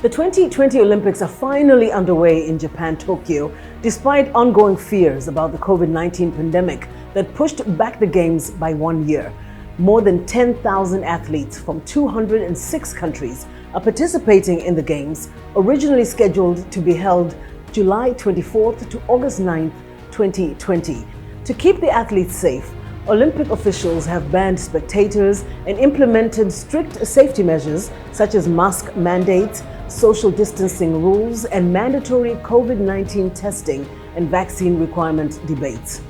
The 2020 Olympics are finally underway in Japan, Tokyo, despite ongoing fears about the COVID-19 pandemic that pushed back the Games by 1 year. More than 10,000 athletes from 206 countries are participating in the Games, originally scheduled to be held July 24th to August 9th, 2020. To keep the athletes safe, Olympic officials have banned spectators and implemented strict safety measures such as mask mandates, social distancing rules, and mandatory COVID-19 testing and vaccine requirement debates.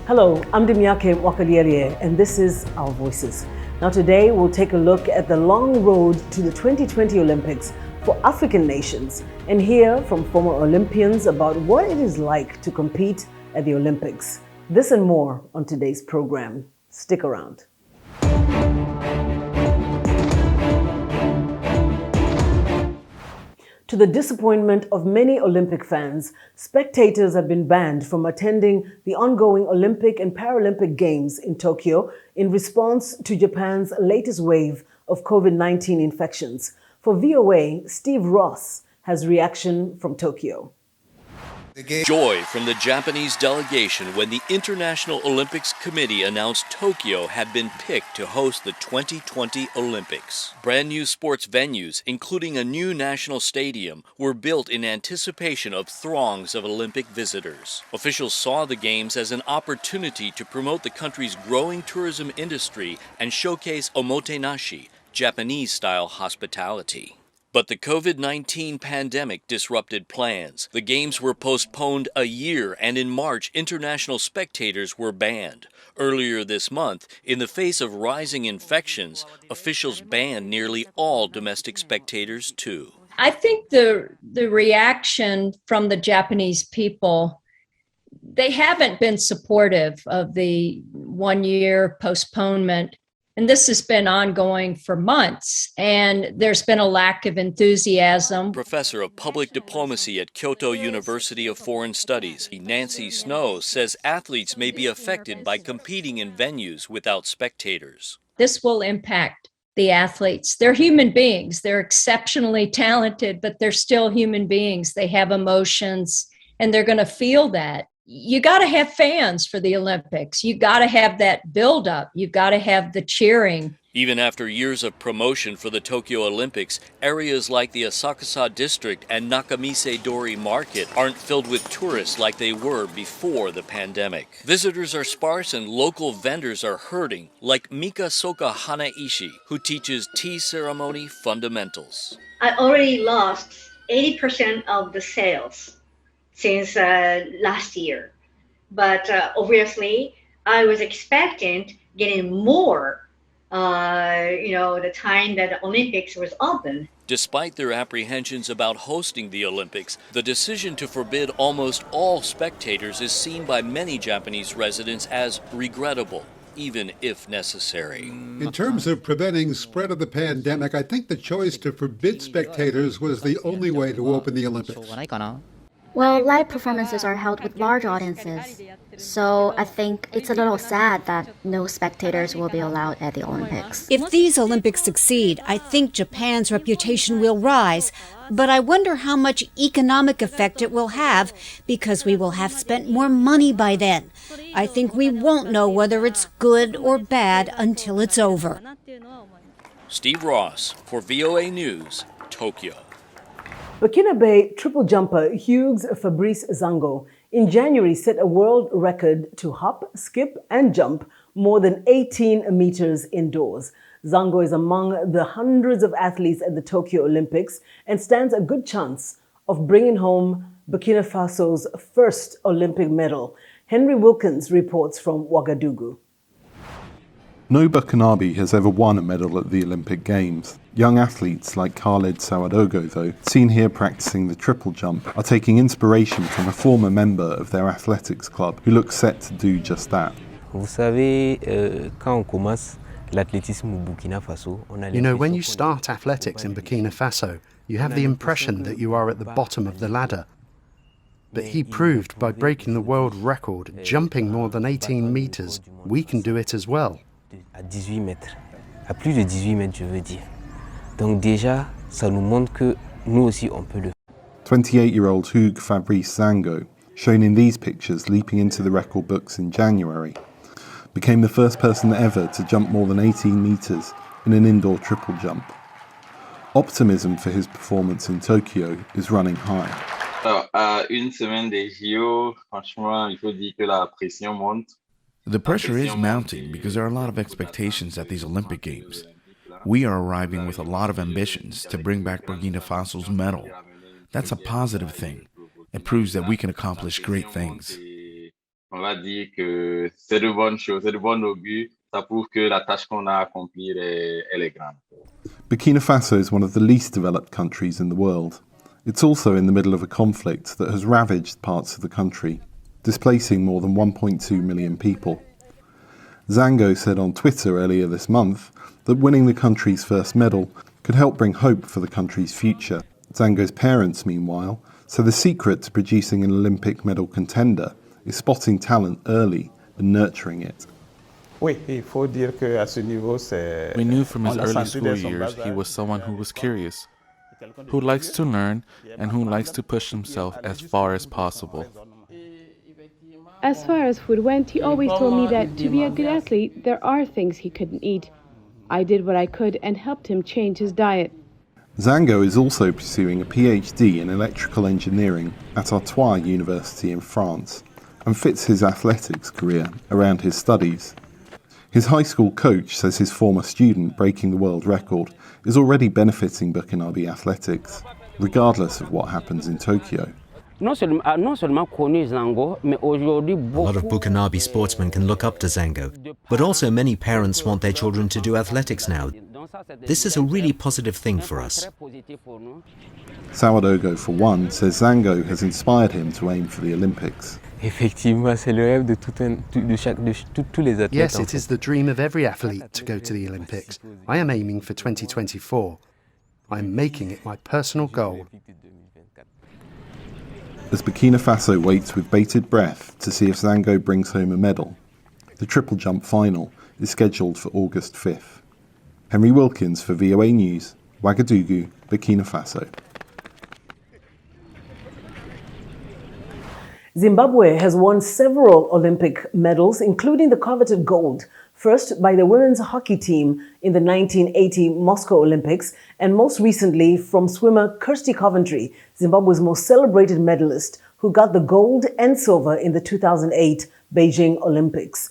Hello, I'm Dimyake Wakalielie, and this is Our Voices. Now today we'll take a look at the long road to the 2020 Olympics for African nations and hear from former Olympians about what it is like to compete at the Olympics. This and more on today's program. Stick around. To the disappointment of many Olympic fans, spectators have been banned from attending the ongoing Olympic and Paralympic Games in Tokyo in response to Japan's latest wave of COVID-19 infections. For VOA, Steve Ross has reaction from Tokyo. Joy from the Japanese delegation when the International Olympics Committee announced Tokyo had been picked to host the 2020 Olympics. Brand new sports venues, including a new national stadium, were built in anticipation of throngs of Olympic visitors. Officials saw the Games as an opportunity to promote the country's growing tourism industry and showcase omotenashi, Japanese-style hospitality. But the COVID-19 pandemic disrupted plans. The Games were postponed a year, and in March, international spectators were banned. Earlier this month, in the face of rising infections, officials banned nearly all domestic spectators too. I think the reaction from the Japanese people, they haven't been supportive of the 1 year postponement. And this has been ongoing for months, and there's been a lack of enthusiasm. Professor of Public Diplomacy at Kyoto University of Foreign Studies, Nancy Snow, says athletes may be affected by competing in venues without spectators. This will impact the athletes. They're human beings. They're exceptionally talented, but they're still human beings. They have emotions, and they're going to feel that. You got to have fans for the Olympics. You got to have that buildup. You got to have the cheering. Even after years of promotion for the Tokyo Olympics, areas like the Asakusa District and Nakamise-dori Market aren't filled with tourists like they were before the pandemic. Visitors are sparse and local vendors are hurting, like Mika Soka Hanaishi, who teaches tea ceremony fundamentals. I already lost 80% of the sales since last year. But obviously, I was expecting getting more, the time that the Olympics was open. Despite their apprehensions about hosting the Olympics, the decision to forbid almost all spectators is seen by many Japanese residents as regrettable, even if necessary. In terms of preventing spread of the pandemic, I think the choice to forbid spectators was the only way to open the Olympics. Well, live performances are held with large audiences, so I think it's a little sad that no spectators will be allowed at the Olympics. If these Olympics succeed, I think Japan's reputation will rise, but I wonder how much economic effect it will have because we will have spent more money by then. I think we won't know whether it's good or bad until it's over. Steve Ross for VOA News, Tokyo. Burkinabe triple jumper Hugues Fabrice Zango in January set a world record to hop, skip, and jump more than 18 meters indoors. Zango is among the hundreds of athletes at the Tokyo Olympics and stands a good chance of bringing home Burkina Faso's first Olympic medal. Henry Wilkins reports from Ouagadougou. No Burkinabe has ever won a medal at the Olympic Games. Young athletes like Khaled Sawadogo, though, seen here practicing the triple jump, are taking inspiration from a former member of their athletics club who looks set to do just that. You know, when you start athletics in Burkina Faso, you have the impression that you are at the bottom of the ladder. But he proved by breaking the world record, jumping more than 18 meters, we can do it as well. À 18 mètres, à plus de 18 mètres je veux dire. Donc déjà, ça nous montre que nous aussi on peut le. 28-year-old Hugues Fabrice Zango, shown in these pictures leaping into the record books in January, became the first person ever to jump more than 18 metres in an indoor triple jump. Optimism for his performance in Tokyo is running high. Alors, à une semaine des JO, franchement, il faut dire que la pression monte. The pressure is mounting because there are a lot of expectations at these Olympic Games. We are arriving with a lot of ambitions to bring back Burkina Faso's medal. That's a positive thing. It proves that we can accomplish great things. On va dire que c'est de bonnes choses, c'est de bon augure. Ça prouve que la tâche qu'on a à accomplir, elle est grande. Burkina Faso is one of the least developed countries in the world. It's also in the middle of a conflict that has ravaged parts of the country, displacing more than 1.2 million people. Zango said on Twitter earlier this month that winning the country's first medal could help bring hope for the country's future. Zango's parents, meanwhile, say the secret to producing an Olympic medal contender is spotting talent early and nurturing it. We knew from his early school years he was someone who was curious, who likes to learn and who likes to push himself as far as possible. As far as food went, he always told me that to be a good athlete, there are things he couldn't eat. I did what I could and helped him change his diet. Zango is also pursuing a PhD in electrical engineering at Artois University in France and fits his athletics career around his studies. His high school coach says his former student breaking the world record is already benefiting Burkinabe athletics, regardless of what happens in Tokyo. A lot of Burkinabe sportsmen can look up to Zango, but also many parents want their children to do athletics now. This is a really positive thing for us. Sawadogo, for one, says Zango has inspired him to aim for the Olympics. Yes, it is the dream of every athlete to go to the Olympics. I am aiming for 2024. I am making it my personal goal. As Burkina Faso waits with bated breath to see if Zango brings home a medal, the triple jump final is scheduled for August 5th. Henry Wilkins for VOA News, Ouagadougou, Burkina Faso. Zimbabwe has won several Olympic medals, including the coveted gold, first by the women's hockey team in the 1980 Moscow Olympics, and most recently from swimmer Kirsty Coventry, Zimbabwe's most celebrated medalist, who got the gold and silver in the 2008 Beijing Olympics.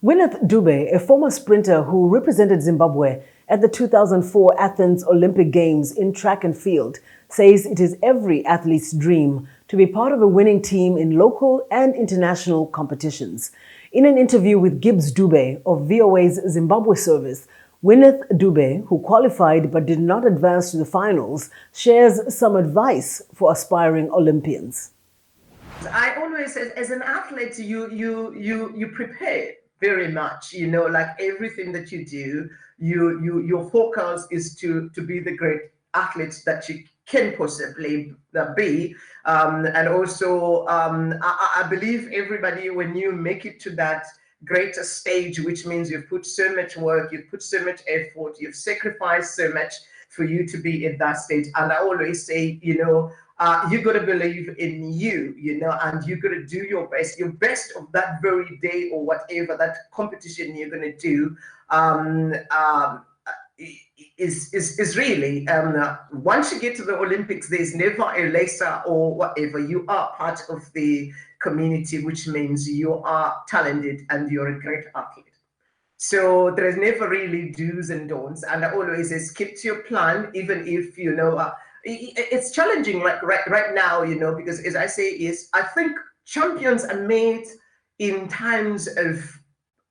Gwyneth Dube, a former sprinter who represented Zimbabwe at the 2004 Athens Olympic Games in track and field, says it is every athlete's dream to be part of a winning team in local and international competitions. In an interview with Gibbs Dube of VOA's Zimbabwe service, Gwyneth Dube, who qualified but did not advance to the finals, shares some advice for aspiring Olympians. I always say, as an athlete, you prepare very much. You know, like everything that you do, your focus is to be the great athlete that you can possibly be. And also, I believe everybody, when you make it to that greater stage, which means you've put so much work, you've put so much effort, you've sacrificed so much for you to be at that stage. And I always say, you know, you got to believe in you, you know, and you got to do your best of that very day or whatever that competition you're going to do. Is really once you get to the Olympics, there's never a lesser or whatever. You are part of the community, which means you are talented and you're a great athlete. So there is never really do's and don'ts. And I always say, keep to your plan, even if, you know, it's challenging right now, you know, because as I say, I think champions are made in times of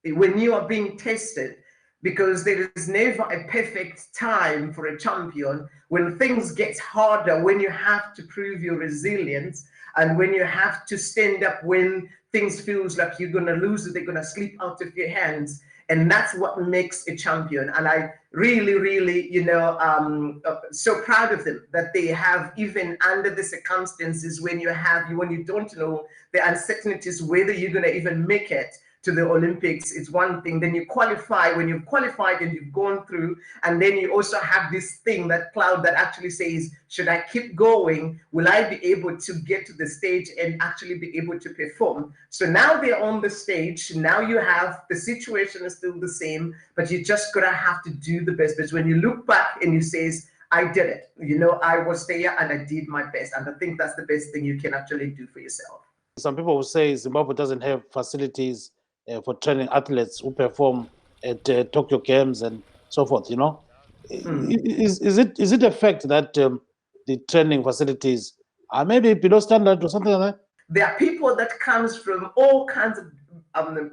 when you are being tested. Because there is never a perfect time for a champion. When things get harder, when you have to prove your resilience, and when you have to stand up when things feels like you're going to lose, they're going to slip out of your hands. And that's what makes a champion. And I really, you know, so proud of them that they have, even under the circumstances when you don't know the uncertainties, whether you're going to even make it, to the Olympics, it's one thing. Then you qualify. When you've qualified and you've gone through, and then you also have this thing, that cloud that actually says, should I keep going? Will I be able to get to the stage and actually be able to perform? So now they're on the stage. Now you have, the situation is still the same, but you just gotta have to do the best. But when you look back and you say, I did it, I was there and I did my best. And I think that's the best thing you can actually do for yourself. Some people will say Zimbabwe doesn't have facilities for training athletes who perform at Tokyo Games and so forth, Is it a fact that the training facilities are maybe below standard or something like that? There are people that comes from all kinds of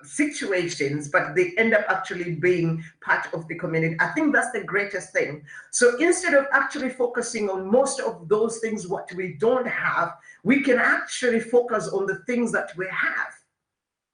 situations, but they end up actually being part of the community. I think that's the greatest thing. So instead of actually focusing on most of those things what we don't have, we can actually focus on the things that we have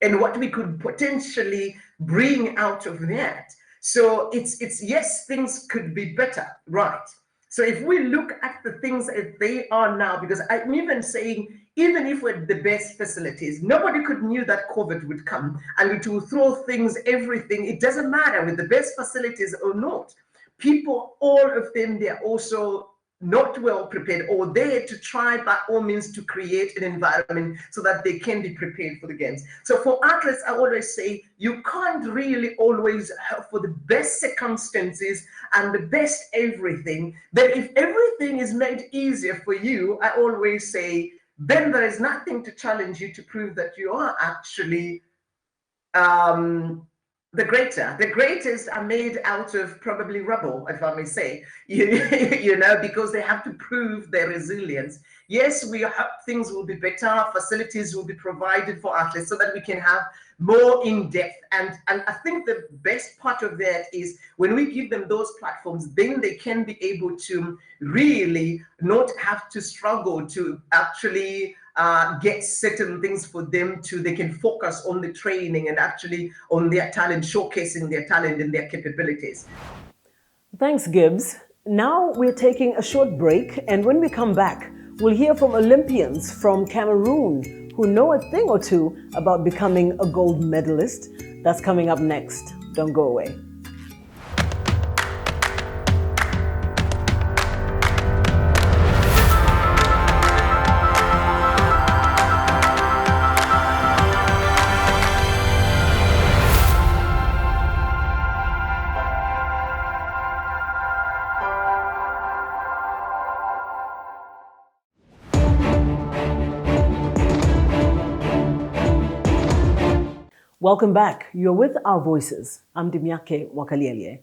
and what we could potentially bring out of that. So it's yes, things could be better, right? So if we look at the things as they are now, because I'm even saying, even if we're the best facilities, nobody could knew that COVID would come and it will throw things, everything. It doesn't matter with the best facilities or not. People, all of them, they're also not well prepared, or there to try by all means to create an environment so that they can be prepared for the games. So for athletes, I always say you can't really always hope for the best circumstances and the best everything. But if everything is made easier for you, I always say, then there is nothing to challenge you to prove that you are actually the greatest are made out of probably rubble, if I may say, because they have to prove their resilience. Yes, we hope things will be better, facilities will be provided for athletes so that we can have more in-depth. And I think the best part of that is when we give them those platforms, then they can be able to really not have to struggle to actually get certain things for them to, they can focus on the training and actually on their talent, showcasing their talent and their capabilities. Thanks, Gibbs. Now we're taking a short break, and when we come back, we'll hear from Olympians from Cameroon who know a thing or two about becoming a gold medalist. That's coming up next. Don't go away. Welcome back. You're with Our Voices. I'm Dimyake Wakaliele.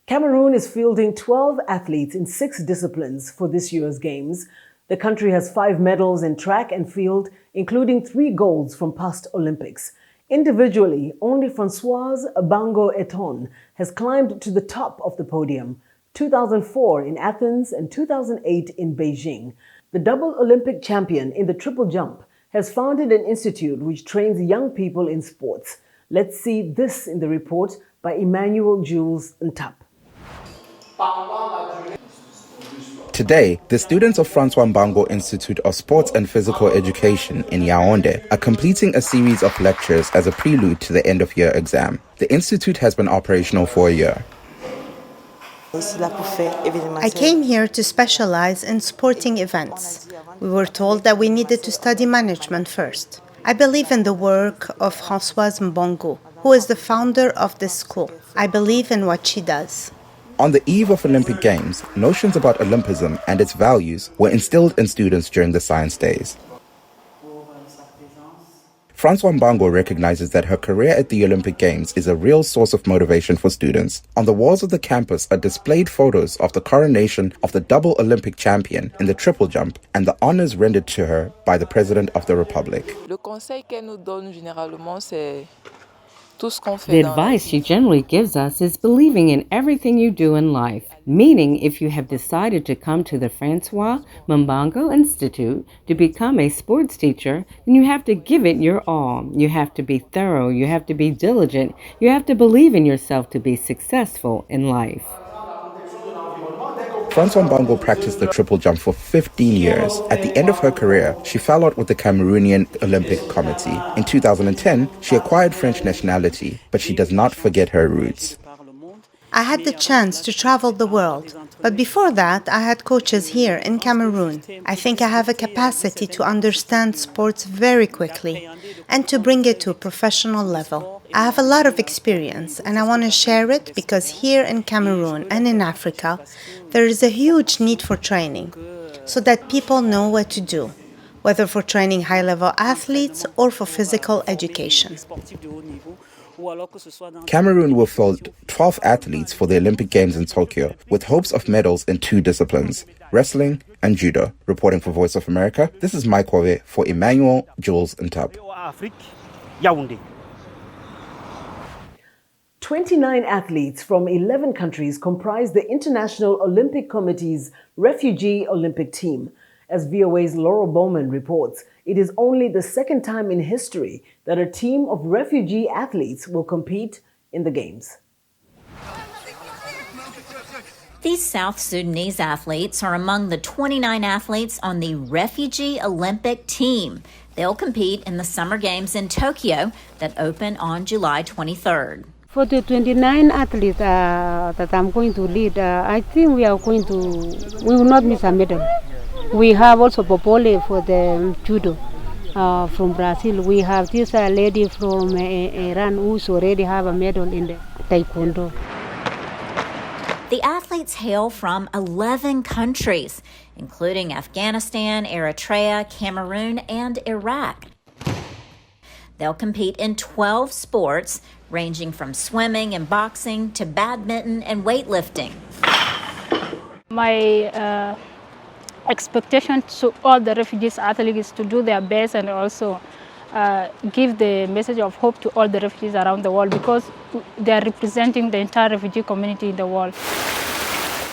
Cameroon is fielding 12 athletes in 6 disciplines for this year's Games. The country has 5 medals in track and field, including 3 golds from past Olympics. Individually, only Françoise Bango-Eton has climbed to the top of the podium, 2004 in Athens and 2008 in Beijing. The double Olympic champion in the triple jump has founded an institute which trains young people in sports. Let's see this in the report by Emmanuel Jules Ntap. Today, the students of Francois Mbango Institute of Sports and Physical Education in Yaoundé are completing a series of lectures as a prelude to the end-of-year exam. The institute has been operational for a year. I came here to specialize in sporting events. We were told that we needed to study management first. I believe in the work of Françoise Mbongo, who is the founder of this school. I believe in what she does. On the eve of Olympic Games, notions about Olympism and its values were instilled in students during the science days. François Mbango recognizes that her career at the Olympic Games is a real source of motivation for students. On the walls of the campus are displayed photos of the coronation of the double Olympic champion in the triple jump and the honors rendered to her by the President of the Republic. The advice she generally gives us is believing in everything you do in life, meaning if you have decided to come to the Francois Mbango Institute to become a sports teacher, then you have to give it your all. You have to be thorough, you have to be diligent, you have to believe in yourself to be successful in life. Francois Mbango practiced the triple jump for 15 years. At the end of her career, she fell out with the Cameroonian Olympic Committee. In 2010, she acquired French nationality, but she does not forget her roots. I had the chance to travel the world, but before that I had coaches here in Cameroon. I think I have a capacity to understand sports very quickly and to bring it to a professional level. I have a lot of experience and I want to share it because here in Cameroon and in Africa there is a huge need for training so that people know what to do, whether for training high-level athletes or for physical education. Cameroon will field 12 athletes for the Olympic Games in Tokyo, with hopes of medals in 2 disciplines, wrestling and judo. Reporting for Voice of America, this is Mike Wove for Emmanuel, Jules and Tab. 29 athletes from 11 countries comprise the International Olympic Committee's Refugee Olympic team. As VOA's Laurel Bowman reports, it is only the second time in history that a team of refugee athletes will compete in the Games. These South Sudanese athletes are among the 29 athletes on the Refugee Olympic team. They'll compete in the Summer Games in Tokyo that open on July 23rd. For the 29 athletes that I'm going to lead, I think we will not miss a medal. We have also Popole for the judo from Brazil. We have this lady from Iran who's already have a medal in the taekwondo. The athletes hail from 11 countries, including Afghanistan, Eritrea, Cameroon, and Iraq. They'll compete in 12 sports, ranging from swimming and boxing to badminton and weightlifting. My expectation to all the refugees athletes to do their best and also give the message of hope to all the refugees around the world because they are representing the entire refugee community in the world.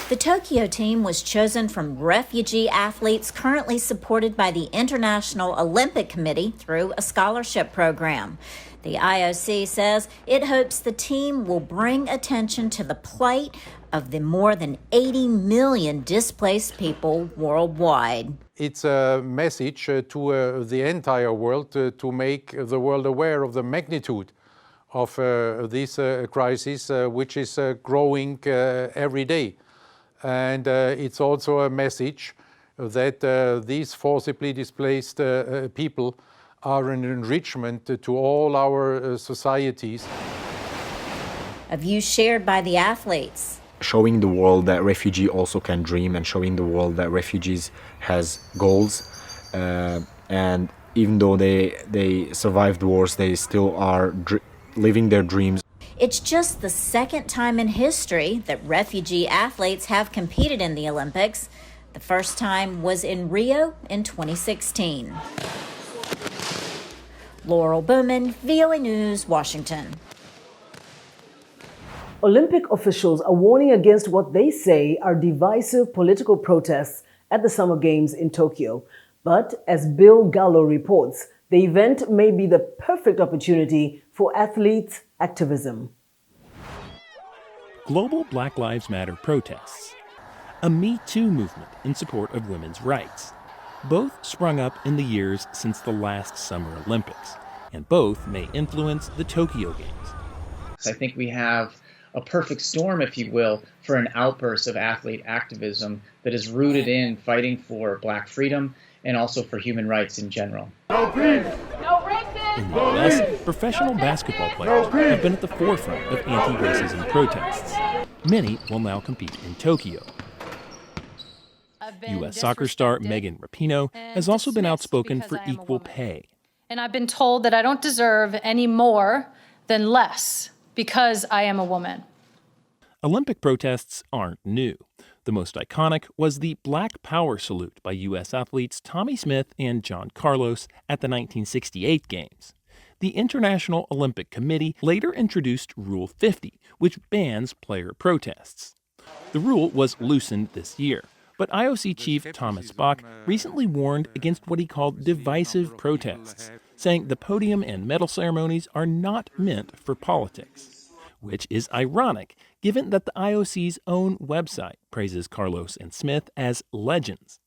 The Tokyo team was chosen from refugee athletes currently supported by the International Olympic Committee through a scholarship program. The IOC says it hopes the team will bring attention to the plight of the more than 80 million displaced people worldwide. It's a message to the entire world to make the world aware of the magnitude of this crisis, which is growing every day. And it's also a message that these forcibly displaced people are an enrichment to all our societies. A view shared by the athletes. Showing the world that refugee also can dream and showing the world that refugees has goals. And even though they survived wars, they still are living their dreams. It's just the second time in history that refugee athletes have competed in the Olympics. The first time was in Rio in 2016. Laurel Bowman, VOA News, Washington. Olympic officials are warning against what they say are divisive political protests at the Summer Games in Tokyo. But as Bill Gallo reports, the event may be the perfect opportunity for athletes' activism. Global Black Lives Matter protests. A Me Too movement in support of women's rights. Both sprung up in the years since the last Summer Olympics, and both may influence the Tokyo Games. I think we have a perfect storm, if you will, for an outburst of athlete activism that is rooted in fighting for Black freedom and also for human rights in general. No peace! No racism! In the U.S., professional basketball players have been at the forefront of anti-racism protests. Many will now compete in Tokyo. U.S. soccer star Megan Rapinoe has also been outspoken for equal pay. And I've been told that I don't deserve any more than less because I am a woman. Olympic protests aren't new. The most iconic was the Black Power salute by U.S. athletes Tommie Smith and John Carlos at the 1968 Games. The International Olympic Committee later introduced Rule 50, which bans player protests. The rule was loosened this year, but IOC Chief Thomas Bach recently warned against what he called divisive protests, saying the podium and medal ceremonies are not meant for politics, which is ironic given that the IOC's own website praises Carlos and Smith as legends.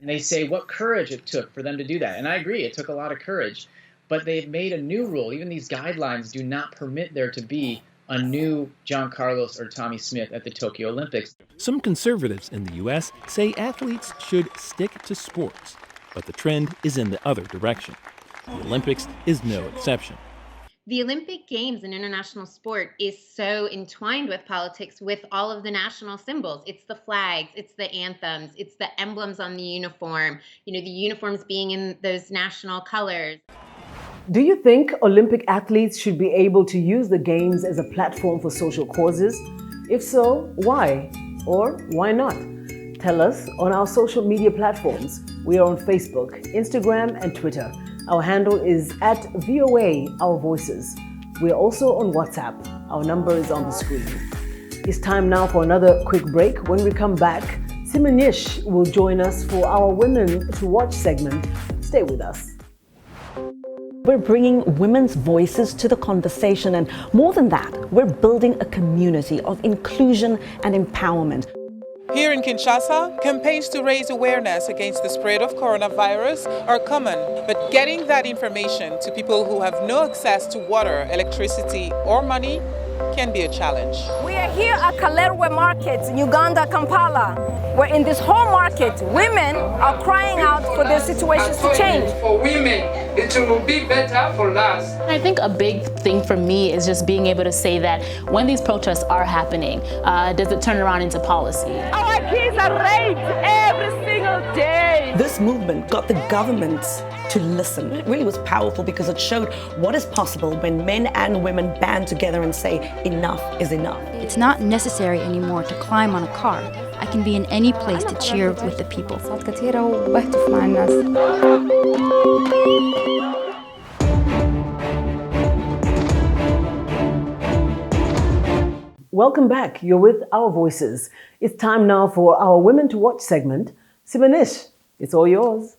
And they say what courage it took for them to do that. And I agree, it took a lot of courage. But they've made a new rule. Even these guidelines do not permit there to be a new John Carlos or Tommy Smith at the Tokyo Olympics. Some conservatives in the U.S. say athletes should stick to sports, but the trend is in the other direction. The Olympics is no exception. The Olympic Games in international sport is so entwined with politics, with all of the national symbols. It's the flags, it's the anthems, it's the emblems on the uniform, the uniforms being in those national colors. Do you think Olympic athletes should be able to use the Games as a platform for social causes? If so, why? Or why not? Tell us on our social media platforms. We are on Facebook, Instagram, and Twitter. Our handle is at VOA Our Voices. We are also on WhatsApp. Our number is on the screen. It's time now for another quick break. When we come back, Simonish will join us for our Women to Watch segment. Stay with us. We're bringing women's voices to the conversation, and more than that, we're building a community of inclusion and empowerment. Here in Kinshasa, campaigns to raise awareness against the spread of coronavirus are common, but getting that information to people who have no access to water, electricity, or money can be a challenge. We are here at Kalerwe Market in Uganda, Kampala, where in this whole market, women are crying out for their situations to change. For women, it will be better for us. I think a big thing for me is just being able to say that when these protests are happening, does it turn around into policy? Our kids are raped every single day. This movement got the government to listen. It really was powerful because it showed what is possible when men and women band together and say, enough is enough. It's not necessary anymore to climb on a car. I can be in any place to cheer with the people. Welcome back. You're with Our Voices. It's time now for our Women to Watch segment. Simonish, it's all yours.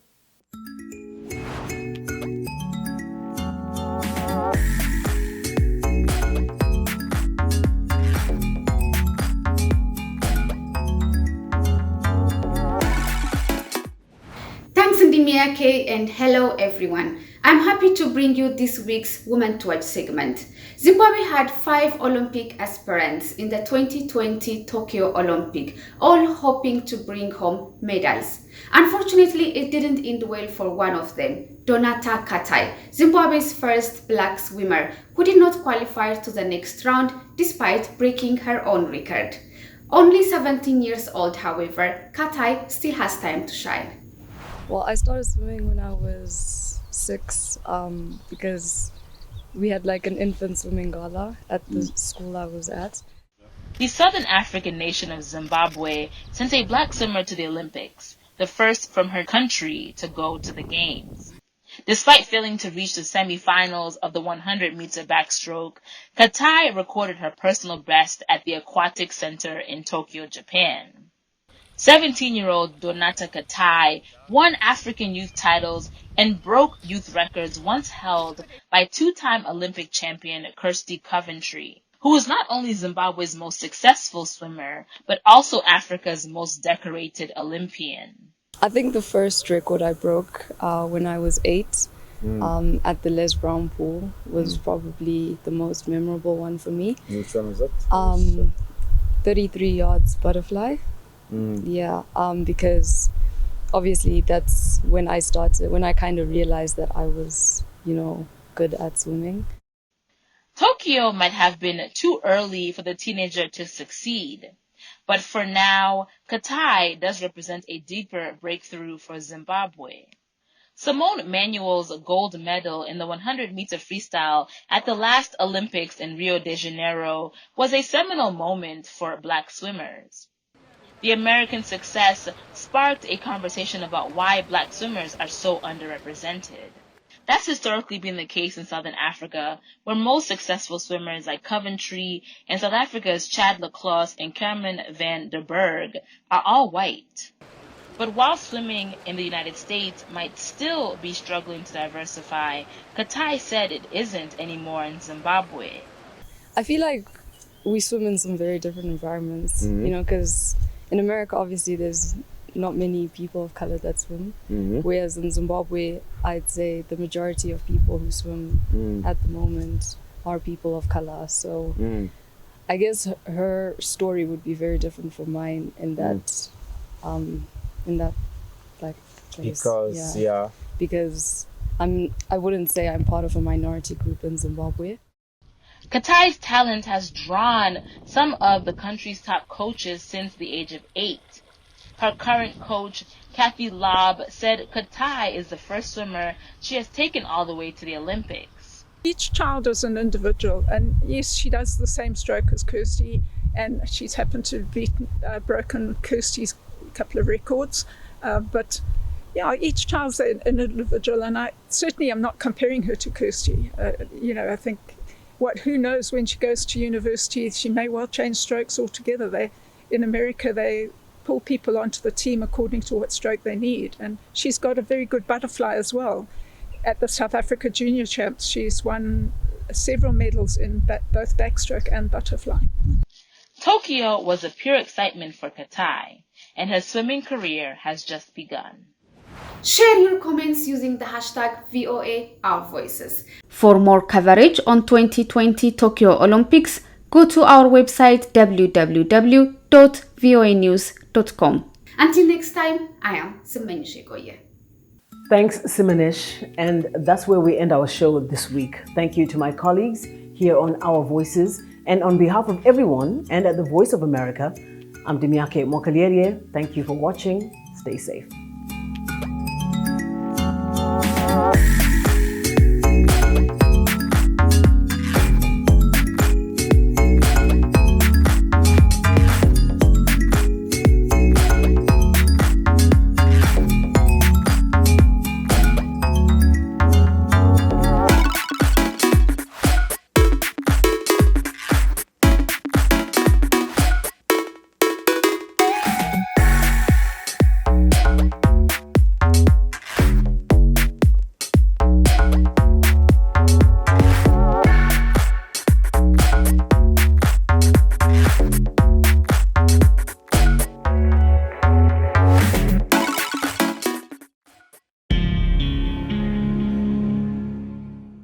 Thanks, Ndimiake, and hello everyone. I'm happy to bring you this week's Women to Watch segment. Zimbabwe had 5 Olympic aspirants in the 2020 Tokyo Olympic, all hoping to bring home medals. Unfortunately, it didn't end well for one of them, Donata Katai, Zimbabwe's first black swimmer, who did not qualify to the next round despite breaking her own record. Only 17 years old, however, Katai still has time to shine. Well, I started swimming when I was 6 because we had like an infant swimming gala at the school I was at. The Southern African nation of Zimbabwe sent a black swimmer to the Olympics, the first from her country to go to the Games. Despite failing to reach the semifinals of the 100-meter backstroke, Katai recorded her personal best at the Aquatic Center in Tokyo, Japan. 17-year-old Donata Katai won African youth titles and broke youth records once held by 2-time Olympic champion Kirsty Coventry, who was not only Zimbabwe's most successful swimmer, but also Africa's most decorated Olympian. I think the first record I broke when I was 8 at the Les Brown pool was probably the most memorable one for me. Which one was that? 33 yards butterfly. Yeah, because obviously that's when I kind of realized that I was, good at swimming. Tokyo might have been too early for the teenager to succeed, but for now, Katai does represent a deeper breakthrough for Zimbabwe. Simone Manuel's gold medal in the 100-meter freestyle at the last Olympics in Rio de Janeiro was a seminal moment for black swimmers. The American success sparked a conversation about why black swimmers are so underrepresented. That's historically been the case in Southern Africa, where most successful swimmers like Coventry and South Africa's Chad Lacrosse and Carmen van der Berg are all white. But while swimming in the United States might still be struggling to diversify, Katai said it isn't anymore in Zimbabwe. I feel like we swim in some very different environments, you know, because in America, obviously, there's not many people of color that swim. Whereas in Zimbabwe, I'd say the majority of people who swim at the moment are people of color. So I guess her story would be very different from mine in that, like place. Because because I wouldn't say I'm part of a minority group in Zimbabwe. Katai's talent has drawn some of the country's top coaches since the age of 8. Her current coach, Kathy Lobb, said Katai is the first swimmer she has taken all the way to the Olympics. Each child is an individual, and yes, she does the same stroke as Kirsty, and she's happened to have broken Kirsty's couple of records, but yeah, each child's an individual, and I certainly am not comparing her to Kirsty. You know, I think who knows, when she goes to university, she may well change strokes altogether. In America, they pull people onto the team according to what stroke they need, and she's got a very good butterfly as well. At the South Africa Junior Champs, she's won several medals in both backstroke and butterfly. Tokyo was a pure excitement for Katai, and her swimming career has just begun. Share your comments using the hashtag VOA Our Voices. For more coverage on 2020 Tokyo Olympics, go to our website www.voanews.com. Until next time, I am Simanish Goye. Thanks, Simanish. And that's where we end our show this week. Thank you to my colleagues here on Our Voices. And on behalf of everyone and at the Voice of America, I'm Dimiake Mokaliere. Thank you for watching. Stay safe.